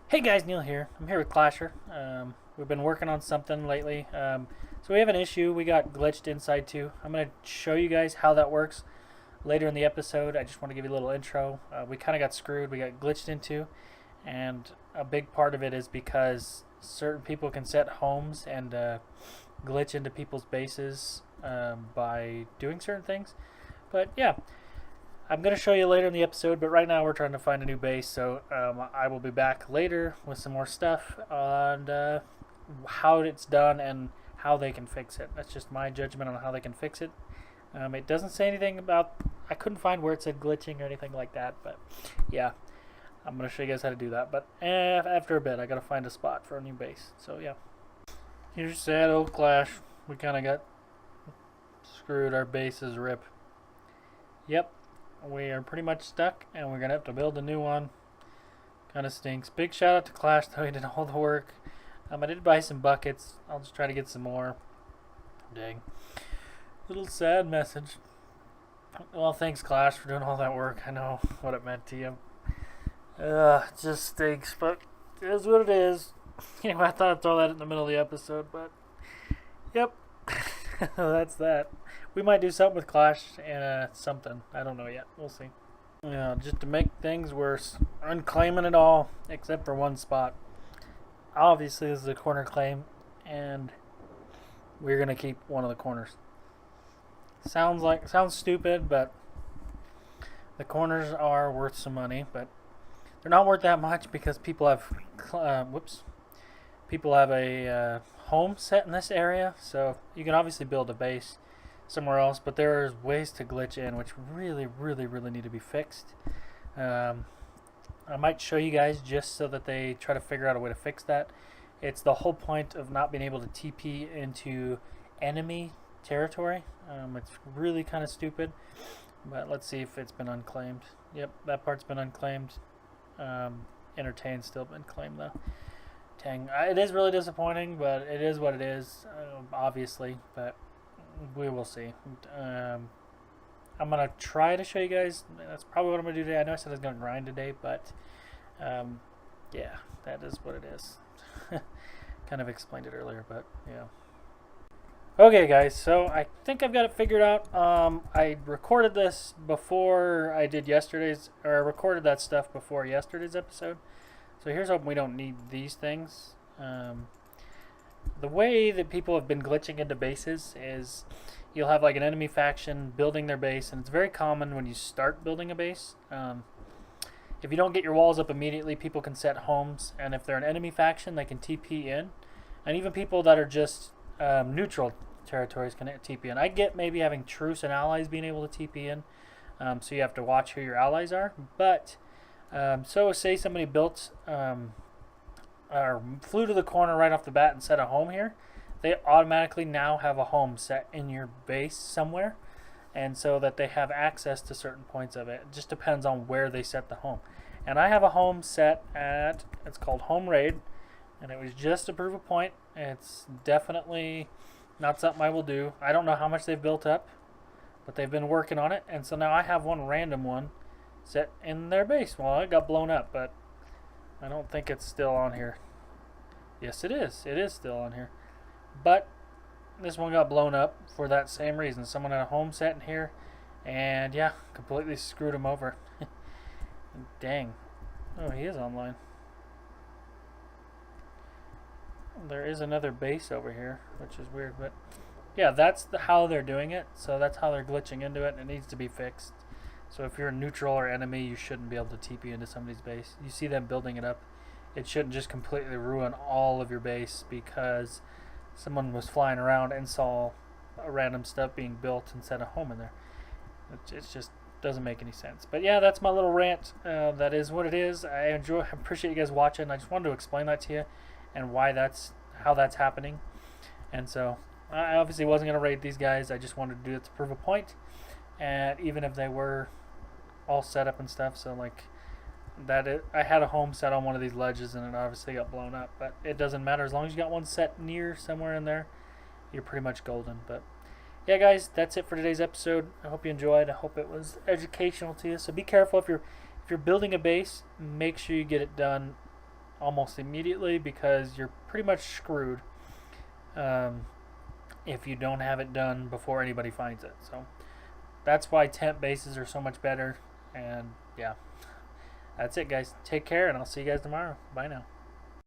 Hey guys, Neil here. I'm here with Clasher. We've been working on something lately. So we have an issue. We got glitched inside too. I'm going to show you guys how that works later in the episode. I just want to give you a little intro. We kind of got screwed. We got glitched into, and a big part of it is because certain people can set homes and glitch into people's bases by doing certain things. But yeah, I'm going to show you later in the episode, but right now we're trying to find a new base, so I will be back later with some more stuff on how it's done and how they can fix it. That's just my judgment on how they can fix it. It doesn't say anything about, I couldn't find where it said glitching or anything like that, but yeah, I'm going to show you guys how to do that. But after a bit, I got to find a spot for a new base, so yeah. Here's sad old Clash. We kind of got screwed, our bases rip. Yep. We are pretty much stuck, and we're going to have to build a new one. Kind of stinks. Big shout out to Clash, though. He did all the work. I did buy some buckets. I'll just try to get some more. Dang. Little sad message. Well, thanks, Clash, for doing all that work. I know what it meant to you. It just stinks, but it is what it is. Anyway, I thought I'd throw that in the middle of the episode, but yep. That's that. We might do something with Clash and something. I don't know yet. We'll see. Yeah, just to make things worse, unclaiming it all except for one spot. Obviously, this is a corner claim, and we're gonna keep one of the corners. Sounds stupid, but the corners are worth some money, but they're not worth that much because people have people have a home set in this area, so you can obviously build a base somewhere else, but there's ways to glitch in which really need to be fixed. I might show you guys just so that they try to figure out a way to fix that. It's the whole point of not being able to TP into enemy territory. It's really kind of stupid, but let's see if it's been unclaimed. Yep, that part's been unclaimed. Entertain's still been claimed though. Dang, it is really disappointing, but it is what it is, obviously, but we will see. I'm going to try to show you guys. That's probably what I'm going to do today. I know I said I was going to grind today, but yeah, that is what it is. Kind of explained it earlier, but yeah. Okay, guys, so I think I've got it figured out. I recorded this before I did yesterday's, or I recorded that stuff before yesterday's episode. So here's hoping we don't need these things. The way that people have been glitching into bases is you'll have like an enemy faction building their base, and it's very common when you start building a base. If you don't get your walls up immediately, people can set homes, and if they're an enemy faction, they can TP in. And even people that are just neutral territories can TP in. I get maybe having truce and allies being able to TP in, so you have to watch who your allies are, but so say somebody built or flew to the corner right off the bat and set a home here, they automatically now have a home set in your base somewhere, and so that they have access to certain points of it. It just depends on where they set the home. And I have a home set at, it's called Home Raid, and it was just to prove a point. It's definitely not something I will do. I don't know how much they've built up, but they've been working on it, and so now I have one random one set in their base. Well, it got blown up, but I don't think it's still on here. Yes, it is. It is still on here. But this one got blown up for that same reason. Someone had a home set in here, and yeah, completely screwed him over. Dang. Oh, he is online. There is another base over here, which is weird, but yeah, that's how they're doing it. So that's how they're glitching into it, and it needs to be fixed. So if you're a neutral or enemy, you shouldn't be able to TP into somebody's base. You see them building it up. It shouldn't just completely ruin all of your base because someone was flying around and saw a random stuff being built and set a home in there. It just doesn't make any sense. But yeah, that's my little rant. That is what it is. I appreciate you guys watching. I just wanted to explain that to you and how that's happening. And so I obviously wasn't going to raid these guys. I just wanted to do it to prove a point. And even if they were all set up and stuff, so like I had a home set on one of these ledges and it obviously got blown up, but it doesn't matter. As long as you got one set near somewhere in there, you're pretty much golden. But yeah, guys, that's it for today's episode. I hope you enjoyed. I hope it was educational to you. So be careful if you're building a base, make sure you get it done almost immediately, because you're pretty much screwed if you don't have it done before anybody finds it. So that's why tent bases are so much better. And yeah, that's it, guys. Take care, and I'll see you guys tomorrow. Bye now.